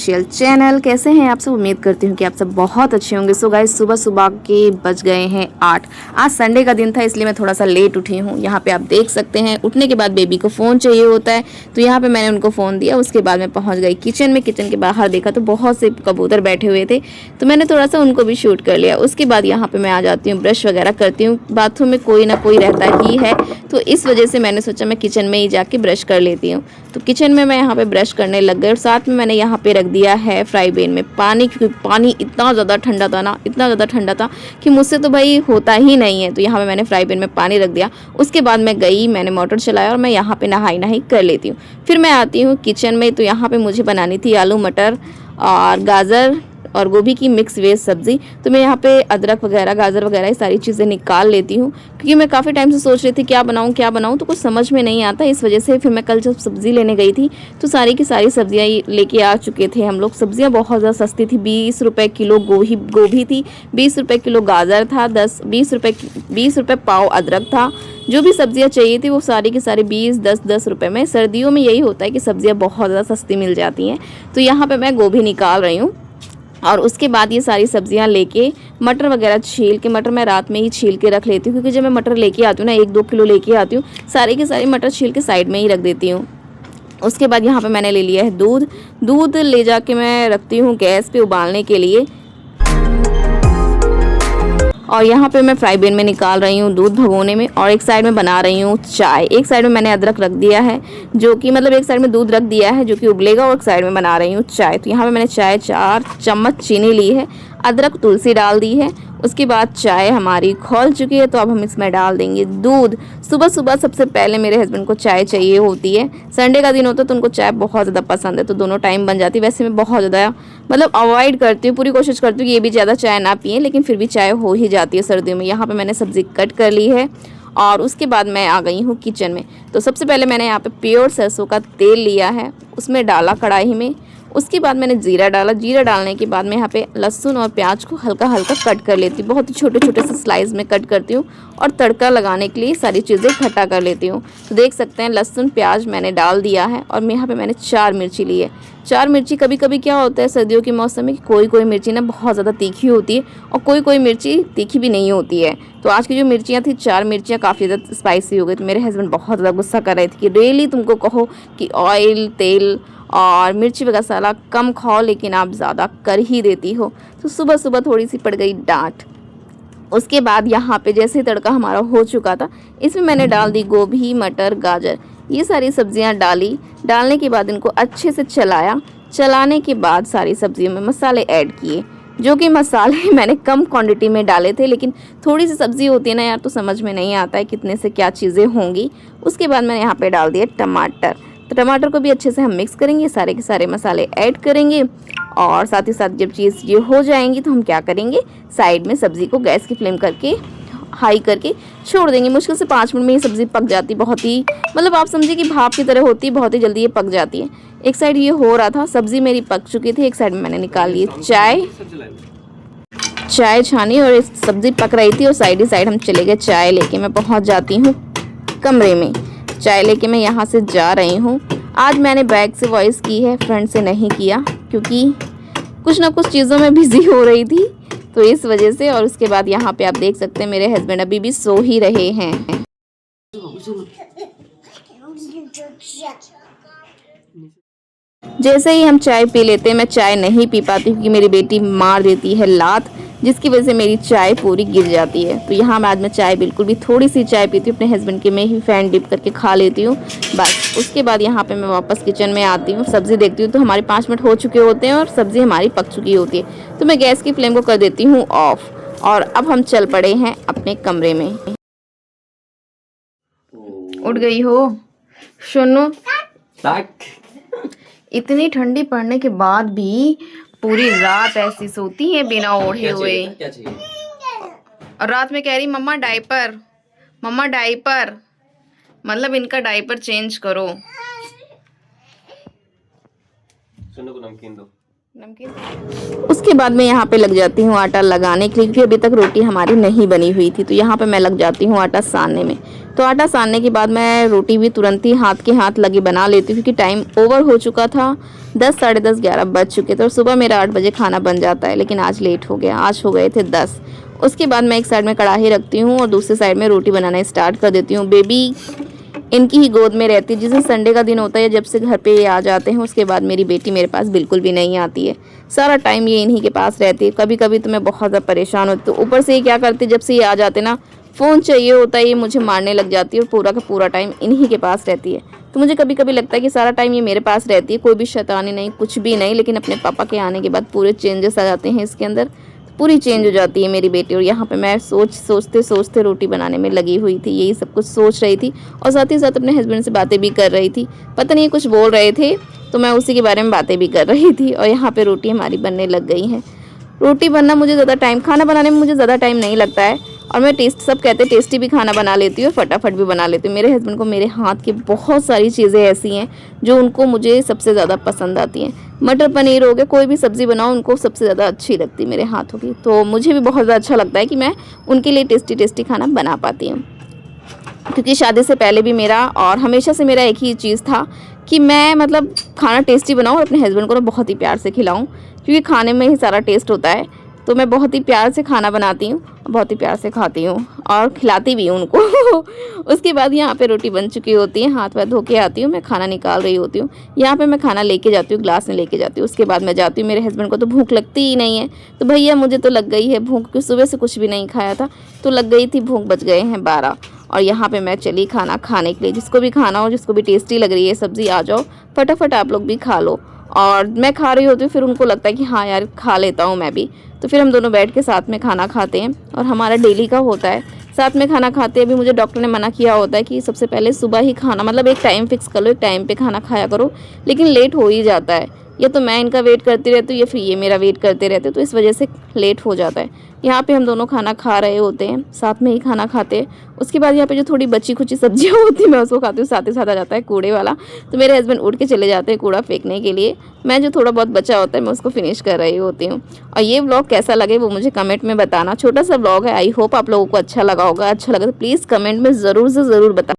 Official channel. कैसे हैं आप सब? उम्मीद करती हूँ कि आप सब बहुत अच्छे होंगे। सो गाइस, सुबह सुबह के बज गए हैं 8। आज संडे का दिन था, इसलिए मैं थोड़ा सा लेट उठी हूँ। यहाँ पे आप देख सकते हैं, उठने के बाद बेबी को फ़ोन चाहिए होता है, तो यहाँ पे मैंने उनको फ़ोन दिया। उसके बाद मैं पहुँच गई किचन में। किचन के बाहर देखा तो बहुत से कबूतर बैठे हुए थे, तो मैंने थोड़ा सा उनको भी शूट कर लिया। उसके बाद यहाँ पर मैं आ जाती हूँ, ब्रश वगैरह करती हूँ। बाथरूम में कोई ना कोई रहता ही है, तो इस वजह से मैंने सोचा मैं किचन में ही जाके ब्रश कर लेती हूँ। तो किचन में मैं यहाँ पे ब्रश करने लग गई और साथ में मैंने यहाँ पे रख दिया है फ्राई पैन में पानी, क्योंकि पानी इतना ज़्यादा ठंडा था ना, इतना ज़्यादा ठंडा था कि मुझसे तो भाई होता ही नहीं है। तो यहाँ पे मैंने फ्राई पैन में पानी रख दिया। उसके बाद मैं गई, मैंने मोटर चलाया और मैं यहाँ पे नहाई कर लेती हूँ। फिर मैं आती हूँ किचन में, तो यहाँ पे मुझे बनानी थी आलू मटर और गाजर और गोभी की मिक्स वेज सब्ज़ी। तो मैं यहाँ पे अदरक वगैरह, गाजर वगैरह ये सारी चीज़ें निकाल लेती हूँ, क्योंकि मैं काफ़ी टाइम से सोच रही थी क्या बनाऊँ, तो कुछ समझ में नहीं आता। इस वजह से फिर मैं कल जब सब्ज़ी लेने गई थी, तो सारी की सारी सब्जियाँ लेके आ चुके थे हम लोग। सब्जियाँ बहुत ज़्यादा सस्ती थी, 20 रुपये किलो गोभी थी, 20 रुपये किलो गाजर था, 20 रुपये पाव अदरक था। जो भी सब्जियाँ चाहिए थी वो सारी की सारी 20-10 रुपये में। सर्दियों में यही होता है कि सब्जियाँ बहुत ज़्यादा सस्ती मिल जाती हैं। तो यहाँ पर मैं गोभी निकाल रही हूँ और उसके बाद ये सारी सब्जियां लेके मटर वगैरह छील के, मटर मैं रात में ही छील के रख लेती हूँ, क्योंकि जब मैं मटर लेके आती हूँ ना, 1-2 किलो लेके आती हूँ, सारी की सारी मटर छील के साइड में ही रख देती हूँ। उसके बाद यहाँ पे मैंने ले लिया है दूध ले जाके मैं रखती हूँ गैस पे उबालने के लिए। और यहाँ पे मैं फ्राई पैन में निकाल रही हूँ दूध भगोने में, और एक साइड में बना रही हूँ चाय। एक साइड में मैंने अदरक रख दिया है, जो कि मतलब एक साइड में दूध रख दिया है जो कि उबलेगा, और एक साइड में बना रही हूँ चाय। तो यहाँ पे मैंने चाय 4 चम्मच चीनी ली है, अदरक तुलसी डाल दी है। उसके बाद चाय हमारी खौल चुकी है, तो अब हम इसमें डाल देंगे दूध। सुबह सुबह सबसे पहले मेरे हस्बैंड को चाय चाहिए होती है। संडे का दिन होता है तो उनको चाय बहुत ज़्यादा पसंद है, तो दोनों टाइम बन जाती है। वैसे मैं बहुत ज़्यादा मतलब अवॉइड करती हूँ, पूरी कोशिश करती हूँ कि ये भी ज़्यादा चाय ना पिए, लेकिन फिर भी चाय हो ही जाती है सर्दियों में। यहाँ पर मैंने सब्ज़ी कट कर ली है और उसके बाद मैं आ गई हूँ किचन में। तो सबसे पहले मैंने यहाँ पे प्योर सरसों का तेल लिया है, उसमें डाला कढ़ाई में। उसके बाद मैंने जीरा डाला। जीरा डालने के बाद मैं यहाँ पे लहसुन और प्याज को हल्का हल्का कट कर लेती हूँ, बहुत ही छोटे छोटे से स्लाइस में कट करती हूँ, और तड़का लगाने के लिए सारी चीज़ें इकट्ठा कर लेती हूँ। तो देख सकते हैं लहसुन प्याज मैंने डाल दिया है, और यहाँ पे मैंने 4 मिर्ची ली है। 4 मिर्ची, कभी कभी क्या होता है सर्दियों के मौसम में, कोई मिर्ची ना बहुत ज़्यादा तीखी होती है और कोई मिर्ची तीखी भी नहीं होती है। तो आज की जो मिर्चियाँ थी, 4 मिर्चियाँ काफ़ी ज़्यादा स्पाइसी हो गई। तो मेरे हस्बैंड बहुत ज़्यादा गुस्सा कर रहे थे कि रियली तुमको कहो कि ऑयल, तेल और मिर्ची वगैरह मसाला कम खाओ, लेकिन आप ज़्यादा कर ही देती हो। तो सुबह सुबह थोड़ी सी पड़ गई डांट। उसके बाद यहाँ पे जैसे तड़का हमारा हो चुका था, इसमें मैंने डाल दी गोभी, मटर, गाजर, ये सारी सब्जियाँ डाली। डालने के बाद इनको अच्छे से चलाया। चलाने के बाद सारी सब्जियों में मसाले ऐड किए, जो कि मसाले मैंने कम क्वांटिटी में डाले थे, लेकिन थोड़ी सी सब्ज़ी होती है ना यार, तो समझ में नहीं आता है कितने से क्या चीज़ें होंगी। उसके बाद मैंने यहाँ पे डाल दिया टमाटर। तो टमाटर को भी अच्छे से हम मिक्स करेंगे, सारे के सारे मसाले ऐड करेंगे, और साथ ही साथ जब चीज़ ये हो जाएंगी तो हम क्या करेंगे, साइड में सब्ज़ी को गैस की फ्लेम करके हाई करके छोड़ देंगे। मुश्किल से 5 मिनट में ये सब्ज़ी पक जाती, बहुत ही मतलब आप समझिए कि भाप की तरह होती है, बहुत ही जल्दी ये पक जाती है। एक साइड ये हो रहा था, सब्ज़ी मेरी पक चुकी थी। एक साइड में मैंने निकाल ली चाय छानी, और इस सब्ज़ी पक रही थी, और साइड ही साइड हम चले गए चाय लेके। मैं पहुंच जाती हूँ कमरे में, चाय लेके मैं यहाँ से जा रही हूँ। आज मैंने बैक से वॉइस की है, फ्रंट से नहीं किया, क्योंकि कुछ ना कुछ चीज़ों में बिज़ी हो रही थी, तो इस वजह से। और उसके बाद यहाँ पे आप देख सकते हैं मेरे हस्बैंड अभी भी सो ही रहे हैं। जैसे ही हम चाय पी लेते हैं, मैं चाय नहीं पी पाती क्योंकि मेरी बेटी मार देती है लात, जिसकी वजह से मेरी चाय पूरी गिर जाती है। तो यहाँ मैं आज मैं चाय बिल्कुल भी, थोड़ी सी चाय पीती हूँ, अपने हस्बैंड के में ही फैन डिप करके खा लेती हूँ बस। उसके बाद यहाँ पे मैं वापस किचन में आती हूँ, सब्ज़ी देखती हूँ तो हमारे 5 मिनट हो चुके होते हैं और सब्ज़ी हमारी पक चुकी होती है। तो मैं गैस की फ्लेम को कर देती हूँ ऑफ, और अब हम चल पड़े हैं अपने कमरे में। उठ गई हो सुनो? इतनी ठंडी पड़ने के बाद भी पूरी रात ऐसी सोती है बिना ओढ़े हुए। क्या चाहिए? और रात में कह रही मम्मा डायपर, मम्मा डायपर, मतलब इनका डायपर चेंज करो। सुनो को नमकीन दो। नमकीन। उसके बाद मैं यहाँ पे लग जाती हूँ आटा लगाने के लिए, क्योंकि अभी तक रोटी हमारी नहीं बनी हुई थी। तो यहाँ पे मैं लग जाती हूँ आटा सानने में। तो आटा सानने के बाद मैं रोटी भी तुरंत ही हाथ के हाथ लगी बना लेती हूँ, क्योंकि टाइम ओवर हो चुका था। 10 साढ़े 10 11 बज चुके थे और सुबह मेरा 8 बजे खाना बन जाता है, लेकिन आज लेट हो गया, आज हो गए थे 10। उसके बाद मैं एक साइड में कढ़ाई रखती हूँ और दूसरी साइड में रोटी बनाना स्टार्ट कर देती हूँ। बेबी इनकी ही गोद में रहती है। जिस दिन संडे का दिन होता है, जब से घर पे ये आ जाते हैं, उसके बाद मेरी बेटी मेरे पास बिल्कुल भी नहीं आती है। सारा टाइम ये इन्हीं के पास रहती है। कभी कभी तो मैं बहुत ज़्यादा परेशान होती हूँ। ऊपर से ये क्या करती है, जब से ये आ जाते ना, फ़ोन चाहिए होता है, ये मुझे मारने लग जाती है और पूरा का पूरा टाइम इन्हीं के पास रहती है। तो मुझे कभी कभी लगता है कि सारा टाइम ये मेरे पास रहती है, कोई भी शैतानी नहीं, कुछ भी नहीं। लेकिन अपने पापा के आने के बाद पूरे चेंजेस आ जाते हैं इसके अंदर, पूरी चेंज हो जाती है मेरी बेटी। और यहाँ पे मैं सोचते सोचते रोटी बनाने में लगी हुई थी, यही सब कुछ सोच रही थी और साथ ही साथ अपने हस्बैंड से बातें भी कर रही थी। पता नहीं कुछ बोल रहे थे, तो मैं उसी के बारे में बातें भी कर रही थी। और यहाँ पे रोटी हमारी बनने लग गई है। रोटी बनना मुझे ज़्यादा टाइम, खाना बनाने में मुझे ज़्यादा टाइम नहीं लगता है। और मैं सब कहते हैं टेस्टी भी खाना बना लेती हूँ और फटाफट भी बना लेती हूँ। मेरे हस्बैंड को मेरे हाथ की बहुत सारी चीज़ें ऐसी हैं जो उनको मुझे सबसे ज़्यादा पसंद आती हैं। मटर पनीर हो गया, कोई भी सब्ज़ी बनाओ उनको सबसे ज़्यादा अच्छी लगती है मेरे हाथों की। तो मुझे भी बहुत ज़्यादा अच्छा लगता है कि मैं उनके लिए टेस्टी टेस्टी खाना बना पाती हूँ। क्योंकि शादी से पहले भी मेरा और हमेशा से मेरा एक ही चीज़ था कि मैं मतलब खाना टेस्टी बनाऊँ और अपने हस्बैंड को ना बहुत ही प्यार से खिलाऊँ, क्योंकि खाने में ही सारा टेस्ट होता है। तो मैं बहुत ही प्यार से खाना बनाती हूँ, बहुत ही प्यार से खाती हूँ और खिलाती भी हूँ उनको। उसके बाद यहाँ पे रोटी बन चुकी होती है, हाथ वाथ धो के आती हूँ, मैं खाना निकाल रही होती हूँ। यहाँ पे मैं खाना लेके जाती हूँ, ग्लास में लेके जाती हूँ। उसके बाद मैं जाती हूँ, मेरे हस्बैंड को तो भूख लगती ही नहीं है। तो भैया मुझे तो लग गई है भूख, क्योंकि सुबह से कुछ भी नहीं खाया था, तो लग गई थी भूख। बज गए हैं 12 और यहाँ पे मैं चली खाना खाने के लिए। जिसको भी खाना हो, जिसको भी टेस्टी लग रही है सब्ज़ी, आ जाओ फटाफट आप लोग भी खा लो। और मैं खा रही होती हूँ, फिर उनको लगता है कि हाँ यार खा लेता हूँ मैं भी। तो फिर हम दोनों बैठ के साथ में खाना खाते हैं और हमारा डेली का होता है साथ में खाना खाते हैं। अभी मुझे डॉक्टर ने मना किया होता है कि सबसे पहले सुबह ही खाना, मतलब एक टाइम फिक्स कर लो, एक टाइम पे खाना खाया करो। लेकिन लेट हो ही जाता है, या तो मैं इनका वेट करती रहती हूँ या फिर ये मेरा वेट करते रहते हैं, तो इस वजह से लेट हो जाता है। यहाँ पे हम दोनों खाना खा रहे होते हैं, साथ में ही खाना खाते हैं। उसके बाद यहाँ पे जो थोड़ी बची खुची सब्जियाँ होती हैं मैं उसको खाती हूँ। साथ ही साथ आ जाता है कूड़े वाला, तो मेरे हस्बैंड उठ के चले जाते हैं कूड़ा फेंकने के लिए। मैं जो थोड़ा बहुत बचा होता है मैं उसको फिनिश कर रही होती हूँ। और ये व्लॉग कैसा लगे वो मुझे कमेंट में बताना। छोटा सा व्लॉग है, आई होप आप लोगों को अच्छा लगा होगा। अच्छा लगा तो प्लीज़ कमेंट में ज़रूर से ज़रूर बताना।